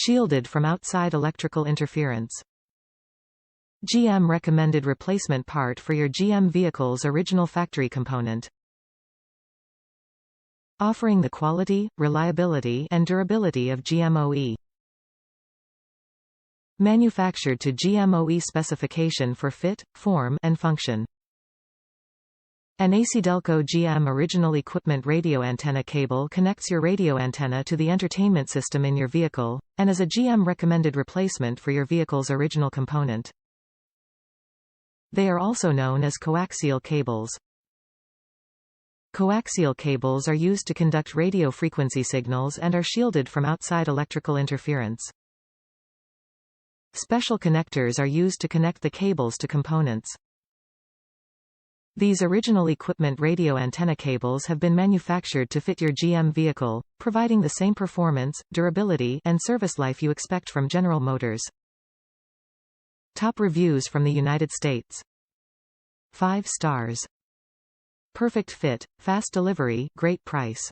Shielded from outside electrical interference. GM recommended replacement part for your GM vehicle's original factory component. Offering the quality, reliability and durability of GM OE. Manufactured to GM OE specification for fit, form and function. An ACDelco GM original equipment radio antenna cable connects your radio antenna to the entertainment system in your vehicle, and is a GM recommended replacement for your vehicle's original component. They are also known as coaxial cables. Coaxial cables are used to conduct radio frequency signals and are shielded from outside electrical interference. Special connectors are used to connect the cables to components. These original equipment radio antenna cables have been manufactured to fit your GM vehicle, providing the same performance, durability, and service life you expect from General Motors. Top reviews from the United States. 5 stars. Perfect fit, fast delivery, great price.